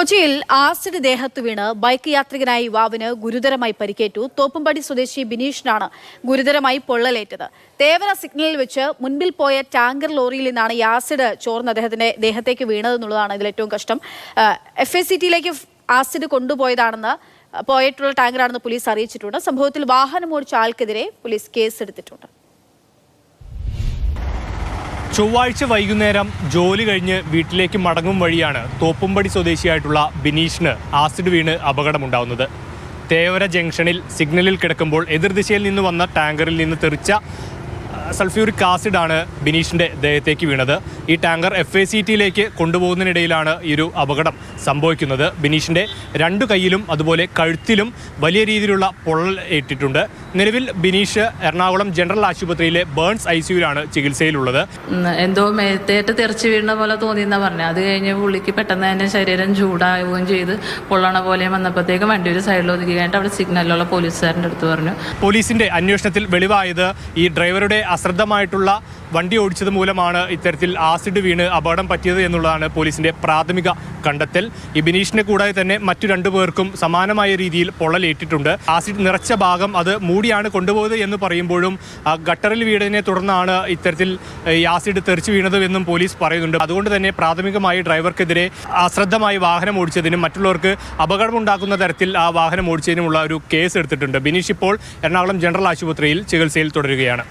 കൊച്ചിയിൽ ആസിഡ് ദേഹത്ത് വീണ് ബൈക്ക് യാത്രികനായ യുവാവിന് ഗുരുതരമായി പരിക്കേറ്റു. തോപ്പുംപടി സ്വദേശി ബിനീഷിനാണ് ഗുരുതരമായി പൊള്ളലേറ്റത്. തേവര സിഗ്നലിൽ വെച്ച് മുൻപിൽ പോയ ടാങ്കർ ലോറിയിൽ നിന്നാണ് ഈ ആസിഡ് ചോർന്ന് അദ്ദേഹത്തിന്റെ ദേഹത്തേക്ക് വീണതെന്നുള്ളതാണ് ഇതിൽ ഏറ്റവും കഷ്ടം. FACT-യിലേക്ക് ആസിഡ് പോയിട്ടുള്ള ടാങ്കറാണെന്ന് പോലീസ് അറിയിച്ചിട്ടുണ്ട്. സംഭവത്തിൽ വാഹനം ഓടിച്ച ആൾക്കെതിരെ പോലീസ് കേസെടുത്തിട്ടുണ്ട്. ചൊവ്വാഴ്ച വൈകുന്നേരം ജോലി കഴിഞ്ഞ് വീട്ടിലേക്ക് മടങ്ങും വഴിയാണ് തോപ്പുംപടി സ്വദേശിയായിട്ടുള്ള ബിനീഷിന് ആസിഡ് വീണ് അപകടമുണ്ടാവുന്നത്. തേവര ജംഗ്ഷനിൽ സിഗ്നലിൽ കിടക്കുമ്പോൾ എതിർദിശയിൽ നിന്ന് വന്ന ടാങ്കറിൽ നിന്ന് തെറിച്ച സൾഫ്യൂരിക് ആസിഡാണ് ബിനീഷിൻ്റെ ദേഹത്തേക്ക് വീണത്. ഈ ടാങ്കർ FACT-യിലേക്ക് കൊണ്ടുപോകുന്നതിനിടയിലാണ് ഈ ഒരു അപകടം സംഭവിക്കുന്നത്. ബിനീഷിൻ്റെ രണ്ടു കൈയിലും അതുപോലെ കഴുത്തിലും വലിയ രീതിയിലുള്ള പൊള്ളൽ ഏറ്റിട്ടുണ്ട്. നിലവിൽ ബിനീഷ് എറണാകുളം ജനറൽ ആശുപത്രിയിലെ ബേൺസ് ICU-യിലാണ് ചികിത്സയിലുള്ളത്. എന്തോ മേത്തേറ്റ് തെറിച്ച് വീഴുന്ന പോലെ തോന്നിയെന്നാ പറഞ്ഞത്. അത് കഴിഞ്ഞ് പുള്ളിക്ക് പെട്ടെന്ന് തന്നെ ശരീരം ചൂടാവുകയും ചെയ്ത് പൊള്ളണ പോലെ വന്നപ്പോഴത്തേക്ക് വണ്ടി ഒരു സൈഡിൽ ഒതുക്കി കഴിഞ്ഞിട്ട് അവിടെ സിഗ്നലിലുള്ള പോലീസുകാരൻ്റെ അടുത്ത് പറഞ്ഞു. പോലീസിന്റെ അന്വേഷണത്തിൽ വെളിവായത് ഈ ഡ്രൈവറുടെ അശ്രദ്ധമായിട്ടുള്ള വണ്ടി ഓടിച്ചത് മൂലമാണ് ഇത്തരത്തിൽ ആസിഡ് വീണ് അപകടം പറ്റിയത് എന്നുള്ളതാണ് പോലീസിന്റെ പ്രാഥമിക കണ്ടെത്തൽ. ഈ ബിനീഷിനെ കൂടാതെ തന്നെ മറ്റു രണ്ടു പേർക്കും സമാനമായ രീതിയിൽ പൊള്ളലേറ്റിട്ടുണ്ട്. ആസിഡ് നിറച്ച ഭാഗം അത് മൂടിയാണ് കൊണ്ടുപോയത് എന്ന് പറയുമ്പോഴും ഗട്ടറിൽ വീണതിനെ തുടർന്നാണ് ഇത്തരത്തിൽ ഈ ആസിഡ് തെറിച്ചു വീണത് എന്നും പോലീസ് പറയുന്നുണ്ട്. അതുകൊണ്ട് തന്നെ പ്രാഥമികമായി ഡ്രൈവർക്കെതിരെ അശ്രദ്ധമായി വാഹനം ഓടിച്ചതിനും മറ്റുള്ളവർക്ക് അപകടമുണ്ടാക്കുന്ന തരത്തിൽ ആ വാഹനം ഓടിച്ചതിനുമുള്ള ഒരു കേസ് എടുത്തിട്ടുണ്ട്. ബിനീഷ് ഇപ്പോൾ എറണാകുളം ജനറൽ ആശുപത്രിയിൽ ചികിത്സയിൽ തുടരുകയാണ്.